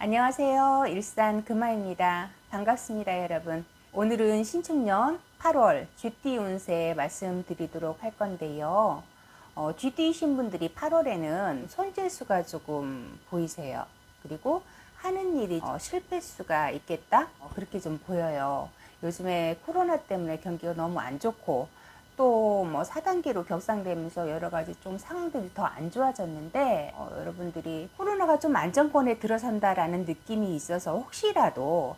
안녕하세요. 일산 금화입니다. 반갑습니다, 여러분. 오늘은 신축년 8월 쥐띠 운세 말씀드리도록 할 건데요. 쥐띠이신 분들이 8월에는 손재수가 조금 보이세요. 그리고 하는 일이 실패수가 있겠다? 그렇게 좀 보여요. 요즘에 코로나 때문에 경기가 너무 안 좋고 또 뭐 4단계로 격상되면서 여러 가지 좀 상황들이 더 안 좋아졌는데 여러분들이 코로나가 좀 안정권에 들어선다라는 느낌이 있어서 혹시라도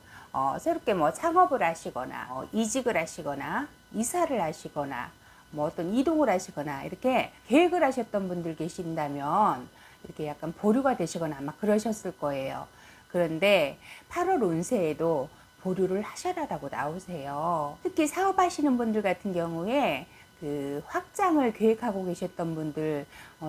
새롭게 뭐 창업을 하시거나 이직을 하시거나 이사를 하시거나 뭐 어떤 이동을 하시거나 이렇게 계획을 하셨던 분들 계신다면 이렇게 약간 보류가 되시거나 아마 그러셨을 거예요. 그런데 8월 운세에도 보류를 하셔라라고 나오세요. 특히 사업하시는 분들 같은 경우에 그 확장을 계획하고 계셨던 분들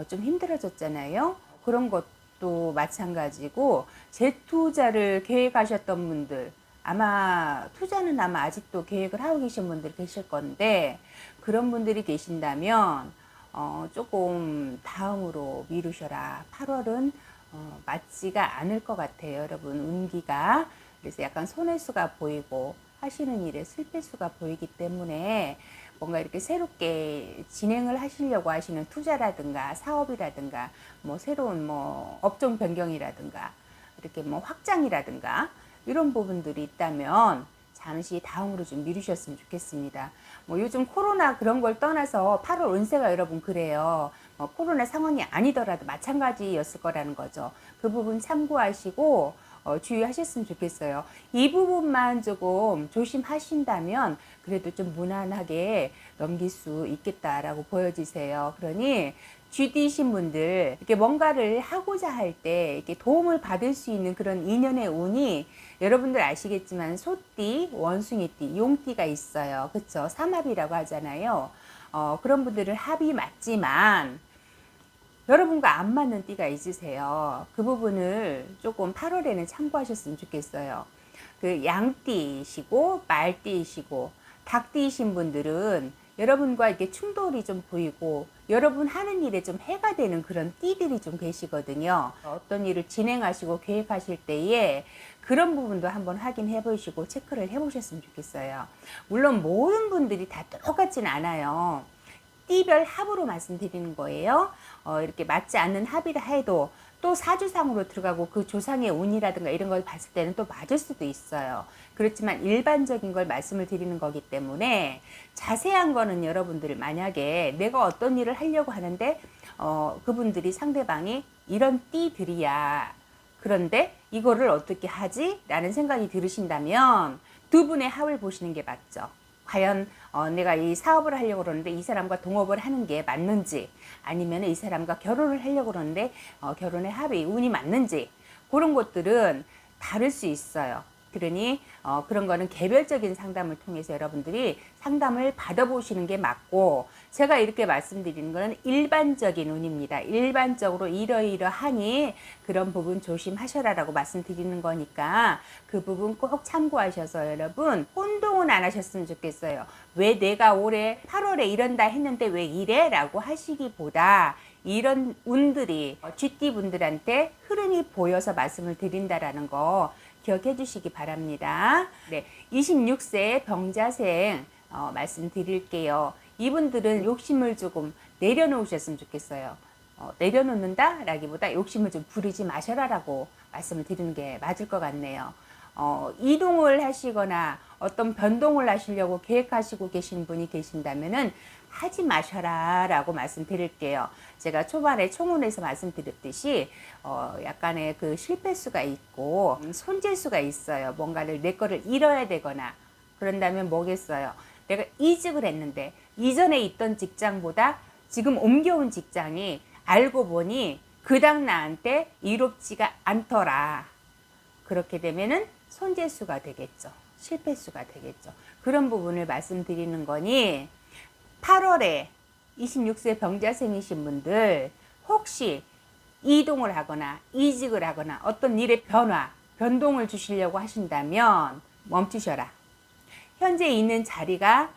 좀 힘들어졌잖아요. 그런 것도 마찬가지고 재투자를 계획하셨던 분들 아마 투자는 아마 아직도 계획을 하고 계신 분들 계실 건데 그런 분들이 계신다면 조금 다음으로 미루셔라. 8월은 맞지가 않을 것 같아요, 여러분. 운기가. 그래서 약간 손해수가 보이고 하시는 일에 실패수가 보이기 때문에 뭔가 이렇게 새롭게 진행을 하시려고 하시는 투자라든가 사업이라든가 뭐 새로운 뭐 업종 변경이라든가 이렇게 뭐 확장이라든가 이런 부분들이 있다면 잠시 다음으로 좀 미루셨으면 좋겠습니다. 뭐 요즘 코로나 그런 걸 떠나서 8월 운세가 여러분 그래요. 코로나 상황이 아니더라도 마찬가지였을 거라는 거죠. 그 부분 참고하시고 주의하셨으면 좋겠어요. 이 부분만 조금 조심하신다면 그래도 좀 무난하게 넘길 수 있겠다라고 보여지세요. 그러니 쥐띠신 분들 이렇게 뭔가를 하고자 할 때 이렇게 도움을 받을 수 있는 그런 인연의 운이 여러분들 아시겠지만 소띠, 원숭이띠, 용띠가 있어요. 그렇죠? 삼합이라고 하잖아요. 그런 분들은 합이 맞지만 여러분과 안 맞는 띠가 있으세요. 그 부분을 조금 8월에는 참고하셨으면 좋겠어요. 그 양띠이시고 말띠이시고 닭띠이신 분들은 여러분과 이렇게 충돌이 좀 보이고 여러분 하는 일에 좀 해가 되는 그런 띠들이 좀 계시거든요. 어떤 일을 진행하시고 계획하실 때에 그런 부분도 한번 확인해 보시고 체크를 해 보셨으면 좋겠어요. 물론 모든 분들이 다 똑같진 않아요. 띠별 합으로 말씀드리는 거예요. 이렇게 맞지 않는 합이라 해도 또 사주상으로 들어가고 그 조상의 운이라든가 이런 걸 봤을 때는 또 맞을 수도 있어요. 그렇지만 일반적인 걸 말씀을 드리는 거기 때문에 자세한 거는 여러분들 만약에 내가 어떤 일을 하려고 하는데 그분들이 상대방이 이런 띠들이야. 그런데 이거를 어떻게 하지? 라는 생각이 들으신다면 두 분의 합을 보시는 게 맞죠. 과연 내가 이 사업을 하려고 그러는데 이 사람과 동업을 하는 게 맞는지 아니면 이 사람과 결혼을 하려고 그러는데 결혼의 합의 운이 맞는지 그런 것들은 다를 수 있어요. 그러니 그런 거는 개별적인 상담을 통해서 여러분들이 상담을 받아보시는 게 맞고 제가 이렇게 말씀드리는 거는 일반적인 운입니다. 일반적으로 이러이러하니 그런 부분 조심하셔라라고 말씀드리는 거니까 그 부분 꼭 참고하셔서 여러분 혼동은 안 하셨으면 좋겠어요. 왜 내가 올해 8월에 이런다 했는데 왜 이래? 라고 하시기보다 이런 운들이 쥐띠 분들한테 흐름이 보여서 말씀을 드린다라는 거 기억해 주시기 바랍니다. 네, 26세 병자생 말씀드릴게요. 이분들은 욕심을 조금 내려놓으셨으면 좋겠어요. 내려놓는다 라기보다 욕심을 좀 부리지 마셔라라고 말씀을 드리는 게 맞을 것 같네요. 이동을 하시거나 어떤 변동을 하시려고 계획하시고 계신 분이 계신다면은 하지 마셔라 라고 말씀드릴게요. 제가 초반에 총론에서 말씀드렸듯이 약간의 그 실패수가 있고 손재수가 있어요. 뭔가를 내 거를 잃어야 되거나 그런다면 뭐겠어요. 내가 이직을 했는데 이전에 있던 직장보다 지금 옮겨온 직장이 알고 보니 그닥 나한테 이롭지가 않더라. 그렇게 되면은 손재수가 되겠죠. 실패수가 되겠죠. 그런 부분을 말씀드리는 거니 8월에 26세 병자생이신 분들 혹시 이동을 하거나 이직을 하거나 어떤 일의 변화, 변동을 주시려고 하신다면 멈추셔라. 현재 있는 자리가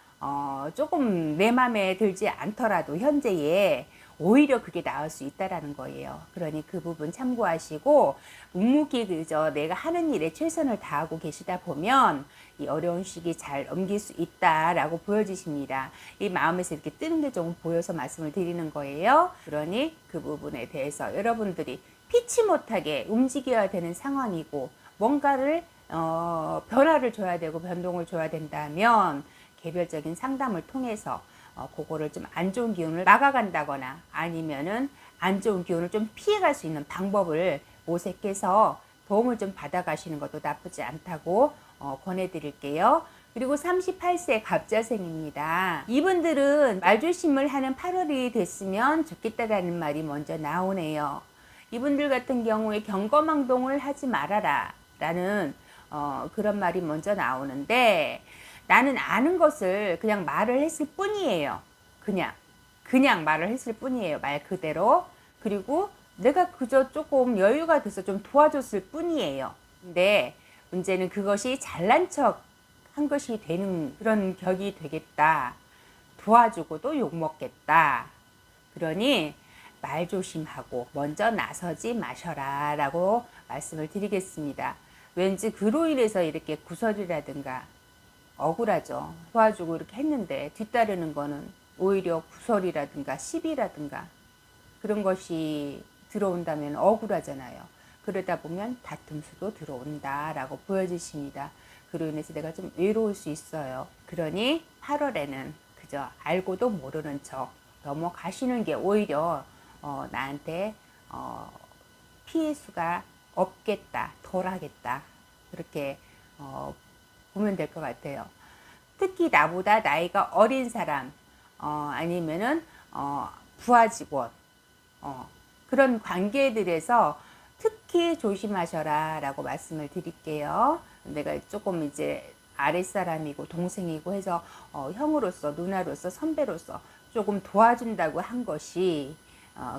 조금 내 맘에 들지 않더라도 현재에 오히려 그게 나을 수 있다라는 거예요. 그러니 그 부분 참고하시고 묵묵히 그저 내가 하는 일에 최선을 다하고 계시다 보면 이 어려운 시기 잘 넘길 수 있다라고 보여지십니다. 이 마음에서 이렇게 뜨는 게 조금 보여서 말씀을 드리는 거예요. 그러니 그 부분에 대해서 여러분들이 피치 못하게 움직여야 되는 상황이고 뭔가를 변화를 줘야 되고 변동을 줘야 된다면 개별적인 상담을 통해서 그거를 좀 안 좋은 기운을 막아간다거나 아니면은 안 좋은 기운을 좀 피해갈 수 있는 방법을 모색해서 도움을 좀 받아가시는 것도 나쁘지 않다고 권해드릴게요. 그리고 38세 갑자생입니다. 이분들은 말조심을 하는 8월이 됐으면 좋겠다라는 말이 먼저 나오네요. 이분들 같은 경우에 경거망동을 하지 말아라 라는 그런 말이 먼저 나오는데 나는 아는 것을 그냥 말을 했을 뿐이에요. 그냥 말을 했을 뿐이에요. 말 그대로. 그리고 내가 그저 조금 여유가 돼서 좀 도와줬을 뿐이에요. 근데 문제는 그것이 잘난 척 한 것이 되는 그런 격이 되겠다. 도와주고도 욕먹겠다. 그러니 말 조심하고 먼저 나서지 마셔라 라고 말씀을 드리겠습니다. 왠지 그로 인해서 이렇게 구설이라든가 억울하죠. 도와주고 이렇게 했는데 뒤따르는 거는 오히려 구설이라든가 시비라든가 그런 것이 들어온다면 억울하잖아요. 그러다 보면 다툼수도 들어온다라고 보여지십니다. 그로 인해서 내가 좀 외로울 수 있어요. 그러니 8월에는 그저 알고도 모르는 척 넘어가시는 게 오히려 나한테 피해 수가 없겠다, 덜하겠다 그렇게 보면 될 것 같아요. 특히 나보다 나이가 어린 사람 아니면은 부하 직원 그런 관계들에서 특히 조심하셔라 라고 말씀을 드릴게요. 내가 조금 이제 아랫사람이고 동생이고 해서 형으로서 누나로서 선배로서 조금 도와준다고 한 것이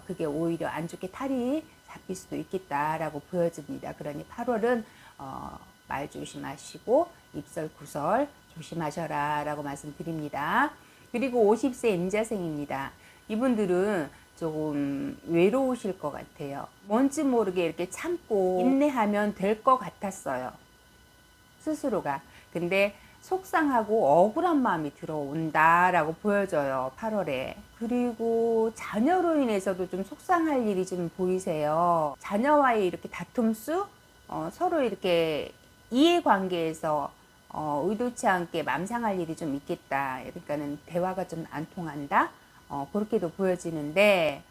그게 오히려 안 좋게 탈이 잡힐 수도 있겠다라고 보여집니다. 그러니 8월은 말 조심하시고 입설 구설 조심하셔라 라고 말씀드립니다. 그리고 50세 임자생입니다. 이분들은 조금 외로우실 것 같아요. 뭔지 모르게 이렇게 참고 인내하면 될 것 같았어요. 스스로가. 근데 속상하고 억울한 마음이 들어온다라고 보여져요. 8월에. 그리고 자녀로 인해서도 좀 속상할 일이 좀 보이세요. 자녀와의 이렇게 다툼수, 서로 이렇게 이해관계에서 의도치 않게 맘상할 일이 좀 있겠다. 그러니까는 대화가 좀 안 통한다. 그렇게도 보여지는데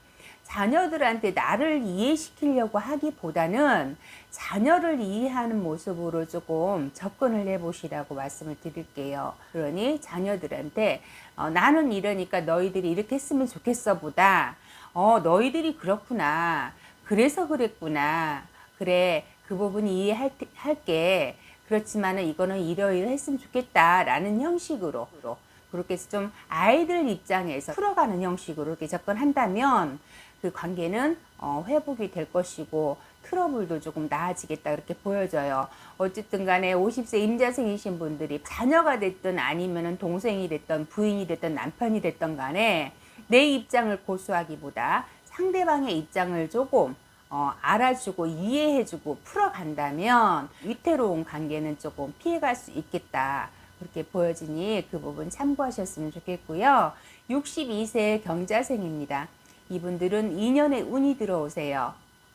자녀들한테 나를 이해시키려고 하기보다는 자녀를 이해하는 모습으로 조금 접근을 해보시라고 말씀을 드릴게요. 그러니 자녀들한테 나는 이러니까 너희들이 이렇게 했으면 좋겠어 보다 너희들이 그렇구나 그래서 그랬구나 그래 그 부분 이해할게 그렇지만은 이거는 이러이러했으면 좋겠다 라는 형식으로 그렇게 해서 좀 아이들 입장에서 풀어가는 형식으로 이렇게 접근한다면 그 관계는 회복이 될 것이고 트러블도 조금 나아지겠다 그렇게 보여져요. 어쨌든 간에 50세 임자생이신 분들이 자녀가 됐든 아니면은 동생이 됐든 부인이 됐든 남편이 됐든 간에 내 입장을 고수하기보다 상대방의 입장을 조금 알아주고 이해해주고 풀어간다면 위태로운 관계는 조금 피해갈 수 있겠다. 그렇게 보여지니 그 부분 참고하셨으면 좋겠고요. 62세 경자생입니다. 이분들은 2년의 운이 들어오세요.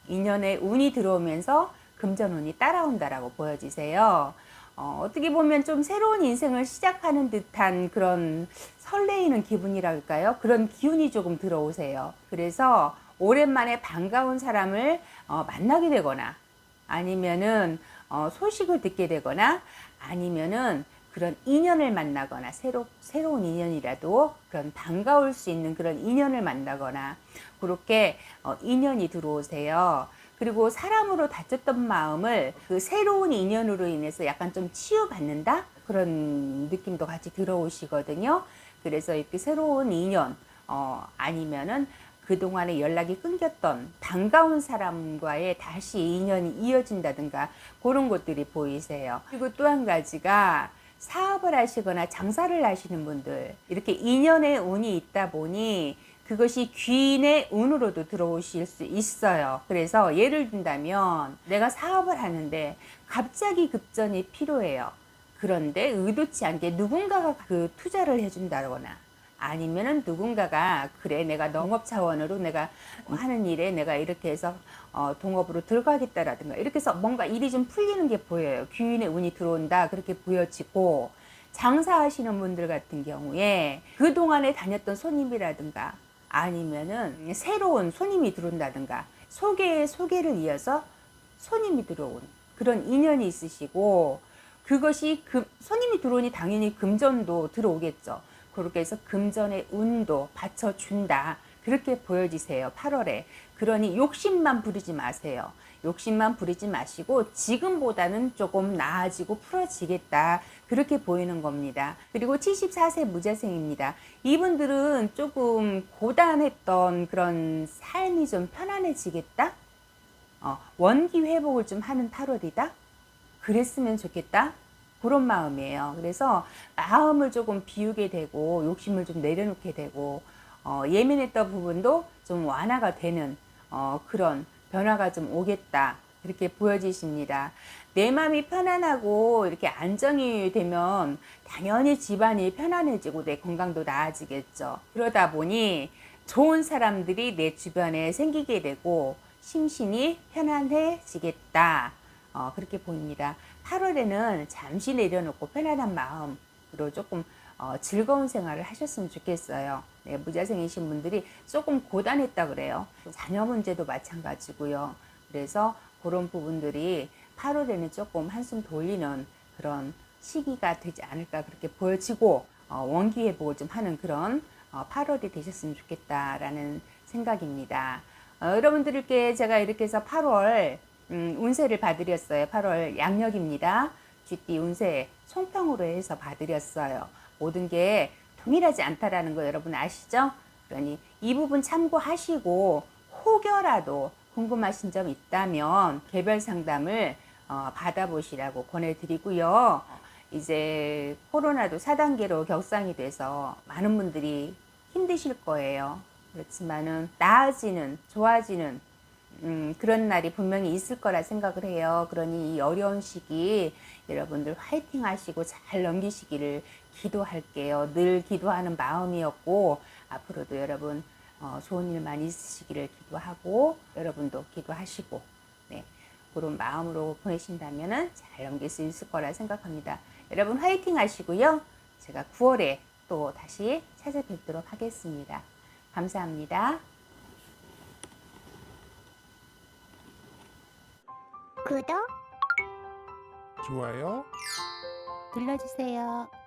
2년의 운이 들어오면서 금전운이 따라온다라고 보여지세요. 어떻게 보면 좀 새로운 인생을 시작하는 듯한 그런 설레이는 기분이랄까요? 그런 기운이 조금 들어오세요. 그래서 오랜만에 반가운 사람을 만나게 되거나 아니면은 소식을 듣게 되거나 아니면은 그런 인연을 만나거나 새로운 인연이라도 그런 반가울 수 있는 그런 인연을 만나거나 그렇게 인연이 들어오세요. 그리고 사람으로 다쳤던 마음을 그 새로운 인연으로 인해서 약간 좀 치유받는다? 그런 느낌도 같이 들어오시거든요. 그래서 이렇게 새로운 인연 아니면은 그동안에 연락이 끊겼던 반가운 사람과의 다시 인연이 이어진다든가 그런 것들이 보이세요. 그리고 또 한 가지가 사업을 하시거나 장사를 하시는 분들 이렇게 인연의 운이 있다 보니 그 그것이 귀인의 운으로도 들어오실 수 있어요. 그래서 예를 든다면 내가 사업을 하는데 갑자기 급전이 필요해요. 그런데 의도치 않게 누군가가 그 투자를 해준다거나 아니면은 누군가가 그래 내가 농업 차원으로 내가 하는 일에 내가 이렇게 해서 동업으로 들어가겠다라든가 이렇게 해서 뭔가 일이 좀 풀리는 게 보여요. 귀인의 운이 들어온다 그렇게 보여지고, 장사하시는 분들 같은 경우에 그동안에 다녔던 손님이라든가 아니면은 새로운 손님이 들어온다든가 소개에 소개를 이어서 손님이 들어온 그런 인연이 있으시고, 그것이 손님이 들어오니 당연히 금전도 들어오겠죠. 그렇게 해서 금전의 운도 받쳐준다 그렇게 보여지세요. 8월에. 그러니 욕심만 부리지 마세요. 욕심만 부리지 마시고 지금보다는 조금 나아지고 풀어지겠다 그렇게 보이는 겁니다. 그리고 74세 무자생입니다. 이분들은 조금 고단했던 그런 삶이 좀 편안해지겠다, 원기 회복을 좀 하는 8월이다 그랬으면 좋겠다 그런 마음이에요. 그래서 마음을 조금 비우게 되고 욕심을 좀 내려놓게 되고 예민했던 부분도 좀 완화가 되는 그런 변화가 좀 오겠다 그렇게 보여지십니다. 내 마음이 편안하고 이렇게 안정이 되면 당연히 집안이 편안해지고 내 건강도 나아지겠죠. 그러다 보니 좋은 사람들이 내 주변에 생기게 되고 심신이 편안해지겠다 그렇게 보입니다. 8월에는 잠시 내려놓고 편안한 마음으로 조금 즐거운 생활을 하셨으면 좋겠어요. 네, 무자생이신 분들이 조금 고단했다 그래요. 자녀 문제도 마찬가지고요. 그래서 그런 부분들이 8월에는 조금 한숨 돌리는 그런 시기가 되지 않을까 그렇게 보여지고, 원기 회복을 좀 하는 그런 8월이 되셨으면 좋겠다라는 생각입니다. 여러분들께 제가 이렇게 해서 8월 운세를 봐드렸어요. 8월 양력입니다. 쥐띠 운세 총평으로 해서 봐드렸어요. 모든 게 동일하지 않다라는 거 여러분 아시죠? 그러니 이 부분 참고하시고 혹여라도 궁금하신 점 있다면 개별 상담을 받아보시라고 권해드리고요. 이제 코로나도 4단계로 격상이 돼서 많은 분들이 힘드실 거예요. 그렇지만은 나아지는, 좋아지는 그런 날이 분명히 있을 거라 생각을 해요. 그러니 이 어려운 시기 여러분들 화이팅 하시고 잘 넘기시기를 기도할게요. 늘 기도하는 마음이었고 앞으로도 여러분 좋은 일만 있으시기를 기도하고 여러분도 기도하시고, 네, 그런 마음으로 보내신다면 잘 넘길 수 있을 거라 생각합니다. 여러분 화이팅 하시고요. 제가 9월에 또 다시 찾아뵙도록 하겠습니다. 감사합니다. 구독 좋아요 눌러주세요.